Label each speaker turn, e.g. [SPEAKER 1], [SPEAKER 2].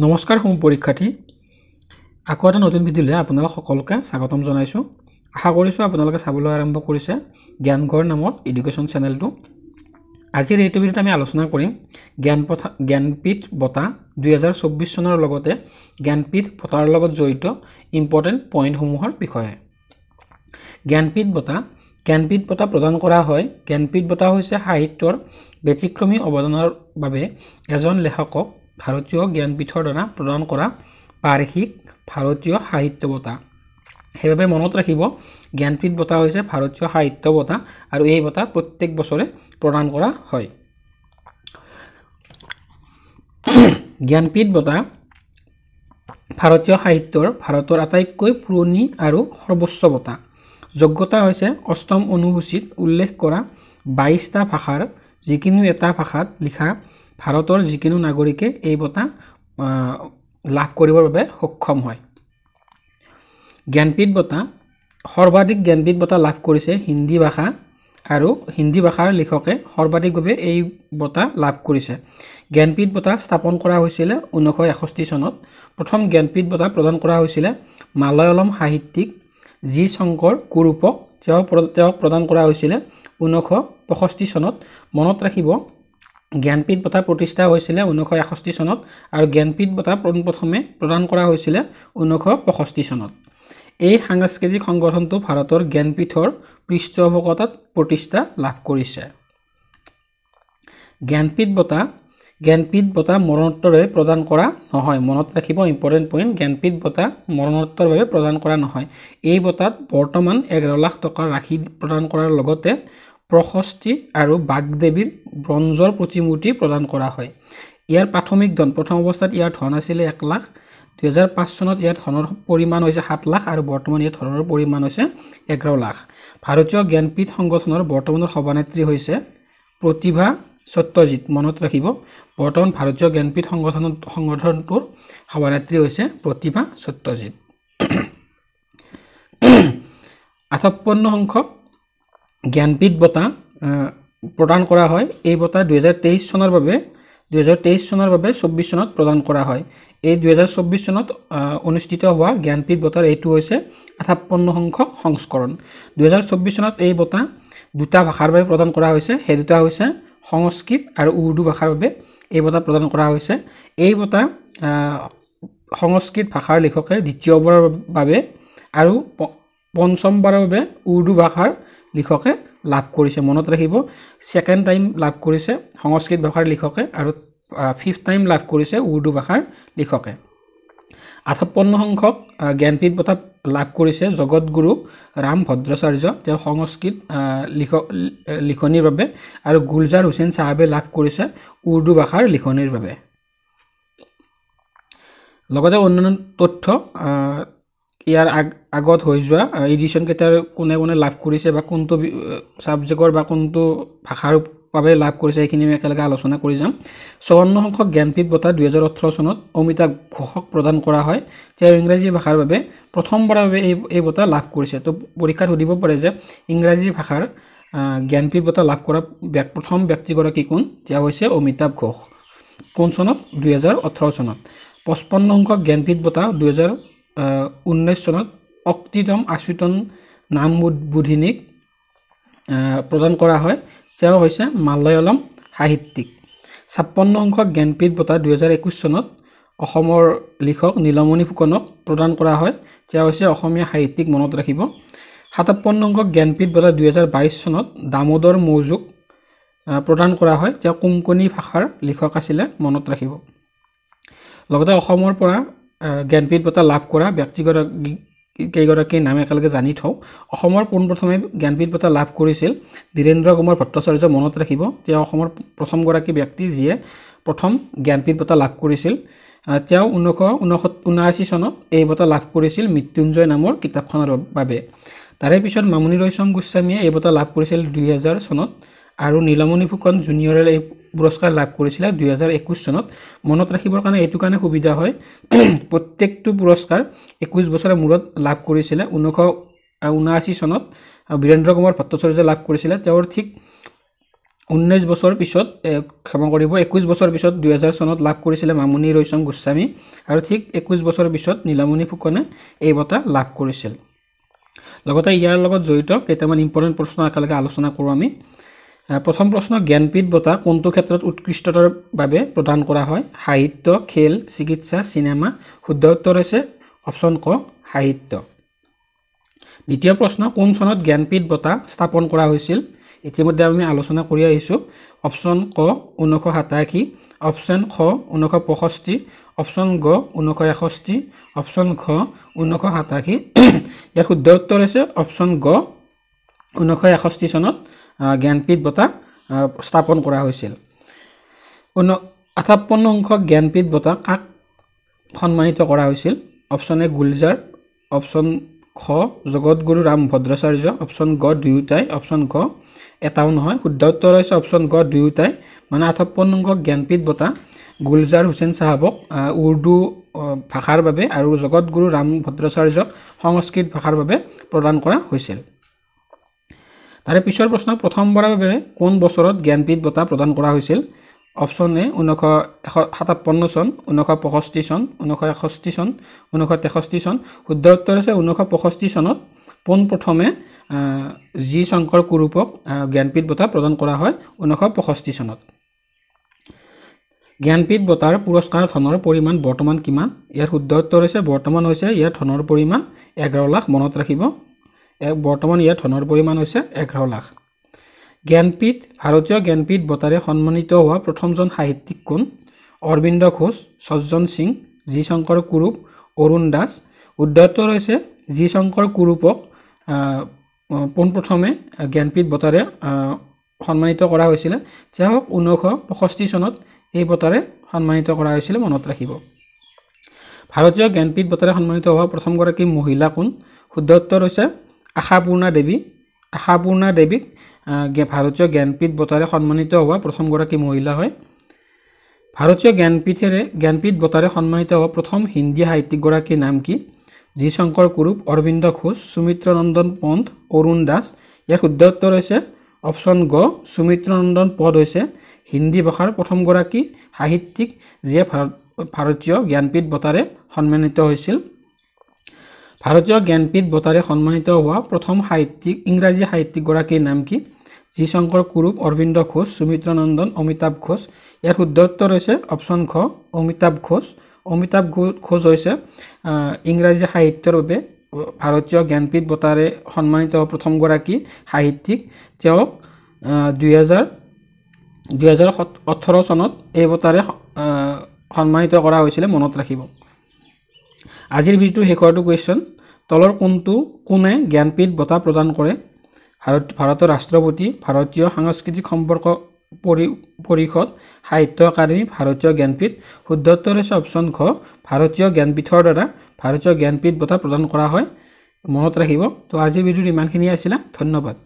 [SPEAKER 1] নমস্কাৰ হোম পৰীক্ষাৰ্থী আকৌ এটা নতুন ভিডিঅ'লৈ আপোনালোক সকলোকে স্বাগতম জনাইছোঁ। আশা কৰিছোঁ আপোনালোকে চাবলৈ আৰম্ভ কৰিছে জ্ঞানঘৰ নামৰ এডুকেশ্যন চেনেলটো। আজিৰ এইটো ভিডিঅ'ত আমি আলোচনা কৰিম জ্ঞানপীঠ বঁটা 2024 চনৰ লগতে জ্ঞানপীঠ বঁটাৰ লগত জড়িত ইম্পৰ্টেণ্ট পইণ্টসমূহৰ বিষয়ে। জ্ঞানপীঠ বঁটা প্ৰদান কৰা হয়। জ্ঞানপীঠ বঁটা হৈছে সাহিত্যৰ ব্যতিক্ৰমী অৱদানৰ বাবে এজন লেখকক ভাৰতীয় জ্ঞানপীঠৰ দ্বাৰা প্ৰদান কৰা বাৰ্ষিক ভাৰতীয় সাহিত্য বঁটা। সেইবাবে মনত ৰাখিব জ্ঞানপীঠ বঁটা হৈছে ভাৰতীয় সাহিত্য বঁটা আৰু এই বঁটা প্ৰত্যেক বছৰে প্ৰদান কৰা হয়। জ্ঞানপীঠ বঁটা ভাৰতীয় সাহিত্যৰ ভাৰতৰ আটাইতকৈ পুৰণি আৰু সৰ্বোচ্চ বঁটা। যোগ্যতা হৈছে অষ্টম অনুসূচীত উল্লেখ কৰা 22টা ভাষাৰ যিকোনো এটা ভাষাত লিখা ভাৰতৰ যিকোনো নাগৰিকে এই বঁটা লাভ কৰিবৰ বাবে সক্ষম হয়। জ্ঞানপীঠ বঁটা সৰ্বাধিক জ্ঞানপীঠ বঁটা লাভ কৰিছে হিন্দী ভাষা আৰু হিন্দী ভাষাৰ লিখকে সৰ্বাধিকভাৱে এই বঁটা লাভ কৰিছে। জ্ঞানপীঠ বঁটা স্থাপন কৰা হৈছিলে 1961 চনত। প্ৰথম জ্ঞানপীঠ বঁটা প্ৰদান কৰা হৈছিলে মালয়ালম সাহিত্যিক জি শংকৰ কুৰুপক। তেওঁক প্ৰদান কৰা হৈছিলে 1965 চনত। মনত ৰাখিব জ্ঞানপীঠ বঁটা প্ৰতিষ্ঠা হৈছিলে 1961 চনত আৰু জ্ঞানপীঠ বঁটা পোনপ্ৰথমে প্ৰদান কৰা হৈছিলে 1965 চনত। এই সাংস্কৃতিক সংগঠনটো ভাৰতৰ জ্ঞানপীঠৰ পৃষ্ঠপোষকতাত প্ৰতিষ্ঠা লাভ কৰিছে। জ্ঞানপীঠ বঁটা মৰণোত্তৰৰ বাবে প্ৰদান কৰা নহয়। মনত ৰাখিব ইম্পৰ্টেণ্ট পইণ্ট, জ্ঞানপীঠ বঁটা মৰণোত্তৰৰ বাবে প্ৰদান কৰা নহয়। এই বঁটাত বৰ্তমান 11 লাখ টকাৰ ৰাশি প্ৰদান কৰাৰ লগতে প্ৰশস্তি আৰু বাগদেৱীৰ ব্ৰঞ্জৰ প্ৰতিমূৰ্তি প্ৰদান কৰা হয়। ইয়াৰ প্ৰাথমিক ধন প্ৰথম অৱস্থাত ইয়াৰ ধন আছিলে 1 লাখ। 2005 চনত ইয়াৰ ধনৰ পৰিমাণ হৈছে 7 লাখ আৰু বৰ্তমান ইয়াৰ ধনৰ পৰিমাণ হৈছে 11 লাখ। ভাৰতীয় জ্ঞানপীঠ সংগঠনৰ বৰ্তমানৰ সভানেত্ৰী হৈছে প্ৰতিভা সত্যজিৎ। মনত ৰাখিব বৰ্তমান ভাৰতীয় জ্ঞানপীঠ সংগঠনটোৰ সভানেত্ৰী হৈছে প্ৰতিভা সত্যজিৎ। 58 সংখ্যক জ্ঞানপীঠ বঁটা প্ৰদান কৰা হয়। এই বঁটা 2023 চনৰ বাবে 24 চনত প্ৰদান কৰা হয়। এই 2024 চনত অনুষ্ঠিত হোৱা জ্ঞানপীঠ বঁটাৰ এইটো হৈছে 58 সংখ্যক সংস্কৰণ। 2024 চনত এই বঁটা দুটা ভাষাৰ বাবে প্ৰদান কৰা হৈছে। সেই দুটা হৈছে সংস্কৃত আৰু উৰ্দু ভাষাৰ বাবে এই বঁটা প্ৰদান কৰা হৈছে। এই বঁটা সংস্কৃত ভাষাৰ লিখকে দ্বিতীয়বাৰৰ বাবে আৰু পঞ্চমবাৰৰ বাবে উৰ্দু ভাষাৰ লিখকে লাভ কৰিছে। মনত ৰাখিব ছেকেণ্ড টাইম লাভ কৰিছে সংস্কৃত ভাষাৰ লিখকে আৰু 5th টাইম লাভ কৰিছে উৰ্দু ভাষাৰ লিখকে। 58 সংখ্যক জ্ঞানপীঠ বঁটা লাভ কৰিছে জগতগুৰু ৰাম ভদ্ৰাচাৰ্য, তেওঁ সংস্কৃত লিখনিৰ বাবে, আৰু গুলজাৰ হুছেইন চাহাবে লাভ কৰিছে উৰ্দু ভাষাৰ লিখনিৰ বাবে। লগতে অন্যান্য তথ্য ইয়াৰ আগত হৈ যোৱা এডিশ্যন কেইটাৰ কোনে লাভ কৰিছে বা কোনটো ছাবজেক্টৰ বা কোনটো ভাষাৰ বাবে লাভ কৰিছে এইখিনি আমি একেলগে আলোচনা কৰি যাম। 54 সংখ্যক জ্ঞানপীঠ বঁটা 2018 চনত অমিতাভ ঘোষক প্ৰদান কৰা হয়। তেওঁ ইংৰাজী ভাষাৰ বাবে প্ৰথমবাৰৰ বাবে এই বঁটা লাভ কৰিছে। তো পৰীক্ষাত সুধিব পাৰে যে ইংৰাজী ভাষাৰ জ্ঞানপীঠ বঁটা লাভ কৰা প্ৰথম ব্যক্তিগৰাকী কোন? তেওঁ হৈছে অমিতাভ ঘোষ। কোন চনত? 2018 চনত। 55 সংখ্যক জ্ঞানপীঠ বঁটা 2019 চনত অক্তিতম আচুতন নামবুধিনীক প্ৰদান কৰা হয়। তেওঁ হৈছে মালয়ালম সাহিত্যিক। 56 সংখ্যক জ্ঞানপীঠ বঁটা 2021 চনত অসমৰ লিখক নীলমণি ফুকনক প্ৰদান কৰা হয়। তেওঁ হৈছে অসমীয়া সাহিত্যিক। মনত ৰাখিব 57 সংখ্যক জ্ঞানপীঠ বঁটা 2022 চনত দামোদৰ মৌজুক প্ৰদান কৰা হয়। তেওঁ কোঙ্কণী ভাষাৰ লিখক আছিলে। মনত ৰাখিব। লগতে অসমৰ পৰা জ্ঞানপীঠ বঁটা লাভ কৰা কেইগৰাকীৰ নাম একেলগে জানি থওঁ। অসমৰ পোনপ্ৰথমে জ্ঞানপীঠ বঁটা লাভ কৰিছিল ধীৰেন্দ্ৰ কুমাৰ ভট্টাচাৰ্য। মনত ৰাখিব তেওঁ অসমৰ প্ৰথমগৰাকী ব্যক্তি যিয়ে প্ৰথম জ্ঞানপীঠ বঁটা লাভ কৰিছিল। তেওঁ 1979 চনত এই বঁটা লাভ কৰিছিল মৃত্যুঞ্জয় নামৰ কিতাপখনৰ বাবে। তাৰে পিছত মামণি ৰয়ছম গোস্বামীয়ে এই বঁটা লাভ কৰিছিল 2000 চনত আৰু নীলমণি ফুকন জুনিয়ৰে এই পুৰস্কাৰ লাভ কৰিছিলে 2021 চনত। মনত ৰাখিবৰ কাৰণে এইটো কাৰণে সুবিধা হয় প্ৰত্যেকটো পুৰস্কাৰ 21 বছৰৰ মূৰত লাভ কৰিছিলে। 1979 চনত বীৰেন্দ্ৰ কুমাৰ ভট্টাচাৰ্য লাভ কৰিছিলে। তেওঁৰ ঠিক 19 বছৰ পিছত ক্ষমা কৰিব 21 বছৰ পিছত 2000 চনত লাভ কৰিছিল মামনি ৰয়ছম গোস্বামী আৰু ঠিক 21 বছৰ পিছত নীলমণি ফুকনে এই বঁটা লাভ কৰিছিল লগতে ইয়াৰ লগত জড়িত কেইটামান ইম্পৰ্টেন্ট প্ৰশ্ন একেলগে আলোচনা কৰোঁ আমি প্ৰথম প্ৰশ্ন জ্ঞানপীঠ বঁটা কোনটো ক্ষেত্ৰত উৎকৃষ্টতাৰ বাবে প্ৰদান কৰা হয় সাহিত্য খেল চিকিৎসা সিনেমা শুদ্ধ উত্তৰ হৈছে অপচন ক সাহিত্য দ্বিতীয় প্ৰশ্ন কোন চনত জ্ঞানপীঠ বঁটা স্থাপন কৰা হৈছিল ইতিমধ্যে আমি আলোচনা কৰি আহিছো অপচন ক 1987 অপচন খ 1965 অপচন গ 1961 অপচন খ 1987 ইয়াৰ শুদ্ধ উত্তৰ হৈছে অপচন গ 1961 চনত জ্ঞানপীঠ বঁটা স্থাপন কৰা হৈছিল 58 সংখ্যক জ্ঞানপীঠ বঁটা কাক সন্মানিত কৰা হৈছিল অপচন এ গুলজাৰ অপচন খ জগতগুৰু ৰাম ভদ্ৰাচাৰ্য অপচন গ দুয়োটাই অপচন গ এটাও নহয় শুদ্ধ উত্তৰ হৈছে অপচন গ দুয়োটাই মানে 58 সংখ্যক জ্ঞানপীঠ বঁটা গুলজাৰ হুছেইন সাহাবক উৰ্দু ভাষাৰ বাবে আৰু জগতগুৰু ৰাম ভদ্ৰাচাৰ্যক সংস্কৃত ভাষাৰ বাবে প্ৰদান কৰা হৈছিল তাৰে পিছৰ প্ৰশ্ন প্ৰথমবাৰৰ বাবে কোন বছৰত জ্ঞানপীঠ বঁটা প্ৰদান কৰা হৈছিল অপচন এ 1957 চন 1965 চন 1961 চন 1963 চন শুদ্ধ উত্তৰ হৈছে 1965 চনত পোনপ্ৰথমে জি শংকৰ কুৰুপক জ্ঞানপীঠ বঁটা প্ৰদান কৰা হয় 1965 চনত জ্ঞানপীঠ বঁটাৰ পুৰস্কাৰ ধনৰ পৰিমাণ বৰ্তমান কিমান ইয়াৰ শুদ্ধ উত্তৰ হৈছে বৰ্তমান হৈছে ইয়াৰ ধনৰ পৰিমাণ 11 লাখ মনত ৰাখিব বৰ্তমান ইয়াৰ ধনৰ পৰিমাণ হৈছে 11 লাখ জ্ঞানপীঠ ভাৰতীয় জ্ঞানপীঠ বঁটাৰে সন্মানিত হোৱা প্ৰথমজন সাহিত্যিক কোন অৰবিন্দ ঘোষ সজ্জন সিং জি শংকৰ কুৰুপ অৰুণ দাস শুদ্ধ উত্তৰ হৈছে জি শংকৰ কুৰুপক পোনপ্ৰথমে জ্ঞানপীঠ বঁটাৰে সন্মানিত কৰা হৈছিল যাওক 1965 চনত এই বঁটাৰে সন্মানিত কৰা হৈছিল মনত ৰাখিব ভাৰতীয় জ্ঞানপীঠ বঁটাৰে সন্মানিত হোৱা প্ৰথমগৰাকী মহিলা কোন শুদ্ধ উত্তৰ হৈছে আশাপূৰ্ণা দেৱীক ভাৰতীয় জ্ঞানপীঠ বঁটাৰে সন্মানিত হোৱা প্ৰথমগৰাকী মহিলা হয় ভাৰতীয় জ্ঞানপীঠ বঁটাৰে সন্মানিত হোৱা প্ৰথম হিন্দী সাহিত্যিকগৰাকীৰ নাম কি জি শংকৰ কুৰুপ অৰবিন্দ ঘোষ সুমিত্ৰ নন্দন পন্থ অৰুণ দাস ইয়াৰ শুদ্ধ উত্তৰ হৈছে অপচন গ সুমিত্ৰ নন্দন পন্থ হৈছে হিন্দী ভাষাৰ প্ৰথমগৰাকী সাহিত্যিক যিয়ে ভাৰতীয় জ্ঞানপীঠ বঁটাৰে সন্মানিত হৈছিল ভাৰতীয় জ্ঞানপীঠ বঁটাৰে সন্মানিত হোৱা প্ৰথম ইংৰাজী সাহিত্যিকগৰাকীৰ নাম কি জি শংকৰ কুৰুপ অৰবিন্দ ঘোষ সুমিত্ৰ নন্দন অমিতাভ ঘোষ ইয়াৰ শুদ্ধ উত্তৰ হৈছে অপচন খ অমিতাভ ঘোষ হৈছে ইংৰাজী সাহিত্যৰ বাবে ভাৰতীয় জ্ঞানপীঠ বঁটাৰে সন্মানিত হোৱা প্ৰথমগৰাকী সাহিত্যিক তেওঁ 2018 চনত এই বঁটাৰে সন্মানিত কৰা হৈছিল মনত ৰাখিব আজিৰ ভিডিঅ'টো শেষৰটো কোৱেশ্চন তলৰ কোনে জ্ঞানপীঠ বঁটা প্ৰদান কৰে ভাৰতৰ ৰাষ্ট্ৰপতি ভাৰতীয় সাংস্কৃতিক সম্পৰ্ক পৰিষদ সাহিত্য একাডেমী ভাৰতীয় জ্ঞানপীঠ শুদ্ধ উত্তৰ হৈছে অপচন খ ভাৰতীয় জ্ঞানপীঠৰ দ্বাৰা ভাৰতীয় জ্ঞানপীঠ বঁটা প্ৰদান কৰা হয় মনত ৰাখিব তো আজিৰ ভিডিঅ'টো ইমানখিনি আছিল ধন্যবাদ